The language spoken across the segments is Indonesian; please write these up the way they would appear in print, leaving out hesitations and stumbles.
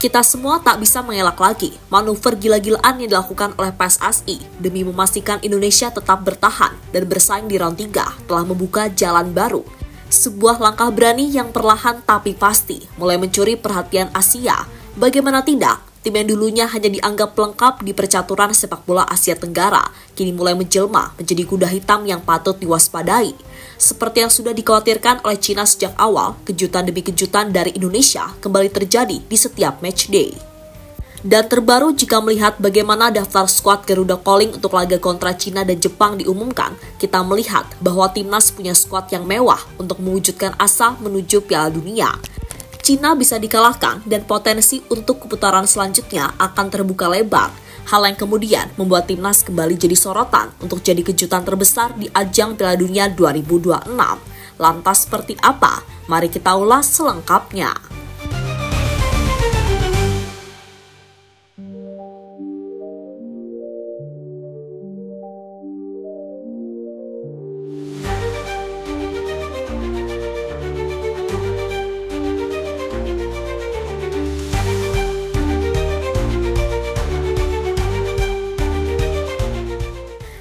Kita semua tak bisa mengelak lagi manuver gila-gilaan yang dilakukan oleh PSSI demi memastikan Indonesia tetap bertahan dan bersaing di round 3 telah membuka jalan baru. Sebuah langkah berani yang perlahan tapi pasti mulai mencuri perhatian Asia. Bagaimana tidak? Tim yang dulunya hanya dianggap lengkap di percaturan sepak bola Asia Tenggara, kini mulai menjelma menjadi kuda hitam yang patut diwaspadai. Seperti yang sudah dikhawatirkan oleh Cina sejak awal, kejutan demi kejutan dari Indonesia kembali terjadi di setiap matchday. Dan terbaru jika melihat bagaimana daftar skuad Garuda Calling untuk laga kontra Cina dan Jepang diumumkan, kita melihat bahwa timnas punya skuad yang mewah untuk mewujudkan asa menuju Piala Dunia. Cina bisa dikalahkan dan potensi untuk putaran selanjutnya akan terbuka lebar. Hal yang kemudian membuat timnas kembali jadi sorotan untuk jadi kejutan terbesar di ajang Piala Dunia 2026. Lantas seperti apa? Mari kita ulas selengkapnya.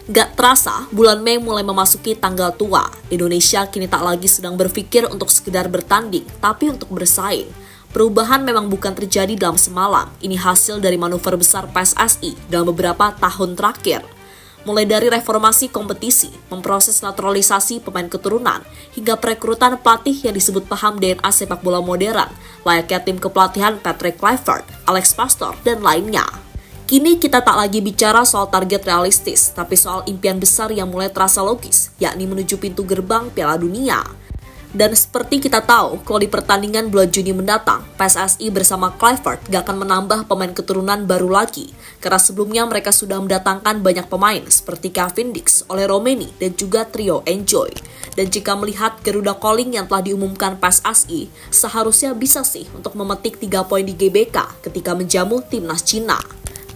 Gak terasa, bulan Mei mulai memasuki tanggal tua. Indonesia kini tak lagi sedang berpikir untuk sekedar bertanding, tapi untuk bersaing. Perubahan memang bukan terjadi dalam semalam. Ini hasil dari manuver besar PSSI dalam beberapa tahun terakhir. Mulai dari reformasi kompetisi, memproses naturalisasi pemain keturunan, hingga perekrutan pelatih yang disebut paham DNA sepak bola modern, layaknya tim kepelatihan Patrick Kluivert, Alex Pastoor, dan lainnya. Kini kita tak lagi bicara soal target realistis, tapi soal impian besar yang mulai terasa logis, yakni menuju pintu gerbang Piala Dunia. Dan seperti kita tahu, kalau di pertandingan bulan Juni mendatang, PSSI bersama Kluivert gak akan menambah pemain keturunan baru lagi, karena sebelumnya mereka sudah mendatangkan banyak pemain seperti Kevin Dix, Ole Romeni, dan juga trio Enjoy. Dan jika melihat Garuda Calling yang telah diumumkan PSSI, seharusnya bisa sih untuk memetik 3 poin di GBK ketika menjamu timnas Cina.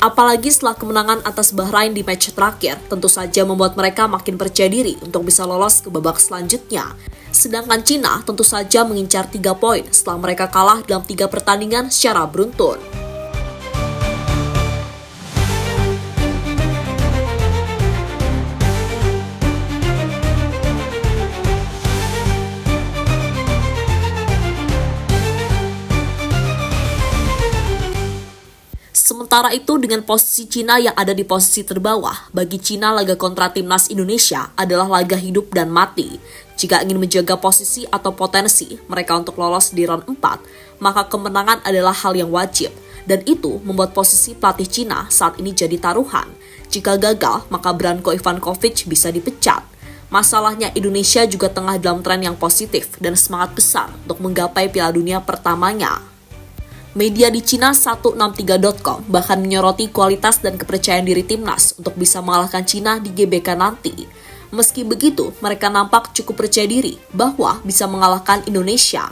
Apalagi setelah kemenangan atas Bahrain di match terakhir, tentu saja membuat mereka makin percaya diri untuk bisa lolos ke babak selanjutnya. Sedangkan Cina tentu saja mengincar 3 poin setelah mereka kalah dalam 3 pertandingan secara beruntun. Sementara itu dengan posisi Cina yang ada di posisi terbawah, bagi Cina laga kontra timnas Indonesia adalah laga hidup dan mati. Jika ingin menjaga posisi atau potensi mereka untuk lolos di round 4, maka kemenangan adalah hal yang wajib. Dan itu membuat posisi pelatih Cina saat ini jadi taruhan. Jika gagal, maka Branko Ivankovic bisa dipecat. Masalahnya Indonesia juga tengah dalam tren yang positif dan semangat besar untuk menggapai Piala Dunia pertamanya. Media di Cina 163.com bahkan menyoroti kualitas dan kepercayaan diri timnas untuk bisa mengalahkan Cina di GBK nanti. Meski begitu, mereka nampak cukup percaya diri bahwa bisa mengalahkan Indonesia.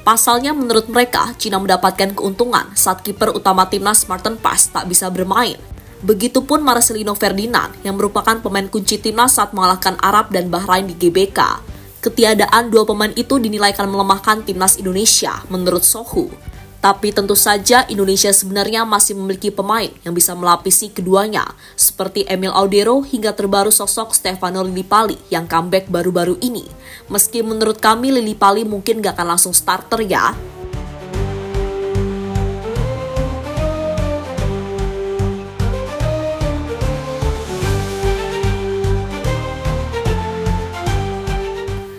Pasalnya menurut mereka, Cina mendapatkan keuntungan saat kiper utama timnas Maarten Paes tak bisa bermain. Begitupun Marcelino Ferdinand yang merupakan pemain kunci timnas saat mengalahkan Arab dan Bahrain di GBK. Ketiadaan 2 pemain itu dinilai akan melemahkan timnas Indonesia menurut Sohu. Tapi tentu saja Indonesia sebenarnya masih memiliki pemain yang bisa melapisi keduanya, seperti Emil Audero hingga terbaru sosok Stefano Lillipali yang comeback baru-baru ini. Meski menurut kami Lillipali mungkin gak akan langsung starter ya.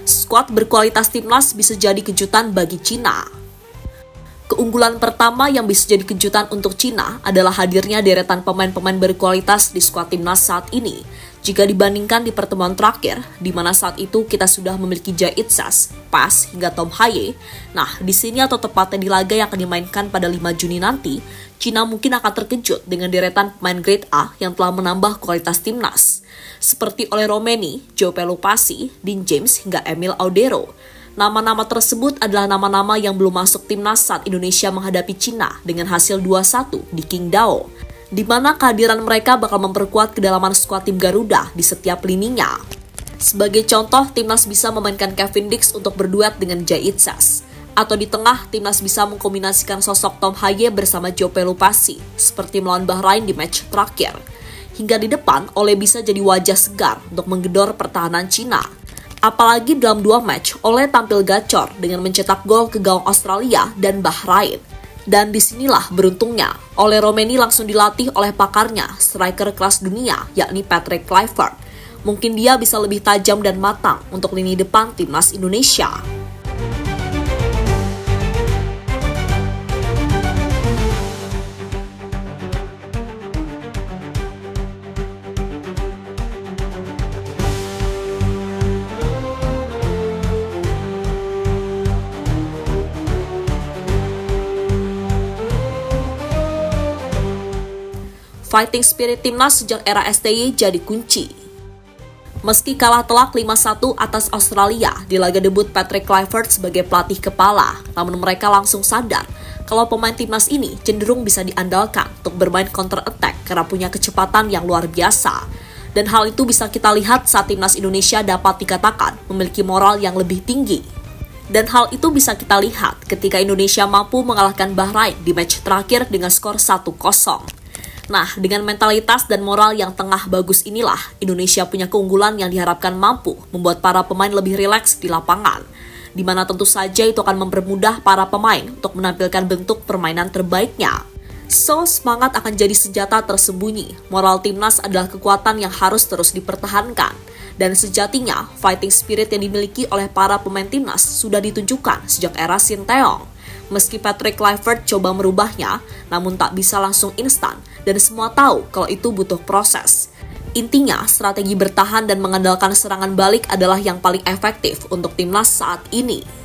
Skuad berkualitas timnas bisa jadi kejutan bagi Cina. Keunggulan pertama yang bisa jadi kejutan untuk Cina adalah hadirnya deretan pemain-pemain berkualitas di skuad timnas saat ini. Jika dibandingkan di pertemuan terakhir, di mana saat itu kita sudah memiliki Jai Itzas, Paes, hingga Tom Haye. Nah, di sini atau tepatnya di laga yang akan dimainkan pada 5 Juni nanti, Cina mungkin akan terkejut dengan deretan pemain grade A yang telah menambah kualitas timnas. Seperti Ole Romeni, Joe Pelupasi, Dean James, hingga Emil Audero. Nama-nama tersebut adalah nama-nama yang belum masuk timnas saat Indonesia menghadapi Cina dengan hasil 2-1 di Qingdao, di mana kehadiran mereka bakal memperkuat kedalaman skuad tim Garuda di setiap lininya. Sebagai contoh, timnas bisa memainkan Kevin Dix untuk berduet dengan Jai Itzas, Atau di tengah, timnas bisa mengkombinasikan sosok Tom Haye bersama Joe Pelupasi, seperti melawan Bahrain di match terakhir. Hingga di depan, Ole bisa jadi wajah segar untuk menggedor pertahanan Cina. Apalagi dalam 2 match, Ole tampil gacor dengan mencetak gol ke gawang Australia dan Bahrain. Dan disinilah beruntungnya, Ole Romeni langsung dilatih oleh pakarnya, striker kelas dunia, yakni Patrick Kluivert. Mungkin dia bisa lebih tajam dan matang untuk lini depan timnas Indonesia. Fighting spirit timnas sejak era STY jadi kunci. Meski kalah telak 5-1 atas Australia di laga debut Patrick Kluivert sebagai pelatih kepala, namun mereka langsung sadar kalau pemain timnas ini cenderung bisa diandalkan untuk bermain counter attack karena punya kecepatan yang luar biasa. Dan hal itu bisa kita lihat saat timnas Indonesia dapat dikatakan memiliki moral yang lebih tinggi. Dan hal itu bisa kita lihat ketika Indonesia mampu mengalahkan Bahrain di match terakhir dengan skor 1-0. Nah, dengan mentalitas dan moral yang tengah bagus inilah, Indonesia punya keunggulan yang diharapkan mampu membuat para pemain lebih rileks di lapangan, di mana tentu saja itu akan mempermudah para pemain untuk menampilkan bentuk permainan terbaiknya. So, semangat akan jadi senjata tersembunyi. Moral timnas adalah kekuatan yang harus terus dipertahankan. Dan sejatinya, fighting spirit yang dimiliki oleh para pemain timnas sudah ditunjukkan sejak era Sinteyong. Meski Patrick Kluivert coba merubahnya, namun tak bisa langsung instan, dan semua tahu kalau itu butuh proses. Intinya, strategi bertahan dan mengandalkan serangan balik adalah yang paling efektif untuk timnas saat ini.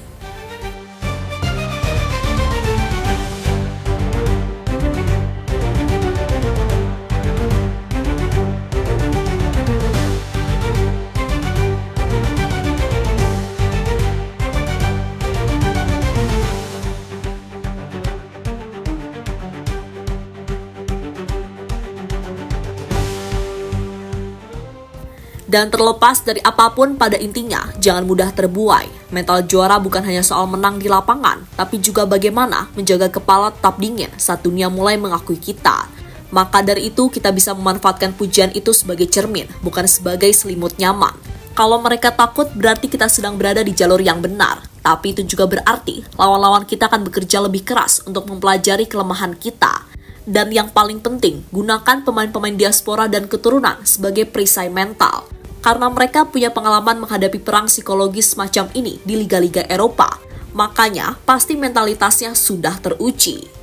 Dan terlepas dari apapun pada intinya, jangan mudah terbuai. Mental juara bukan hanya soal menang di lapangan, tapi juga bagaimana menjaga kepala tetap dingin saat dunia mulai mengakui kita. Maka dari itu, kita bisa memanfaatkan pujian itu sebagai cermin, bukan sebagai selimut nyaman. Kalau mereka takut, berarti kita sedang berada di jalur yang benar. Tapi itu juga berarti, lawan-lawan kita akan bekerja lebih keras untuk mempelajari kelemahan kita. Dan yang paling penting, gunakan pemain-pemain diaspora dan keturunan sebagai perisai mental. Karena mereka punya pengalaman menghadapi perang psikologis semacam ini di liga-liga Eropa. Makanya, pasti mentalitasnya sudah teruji.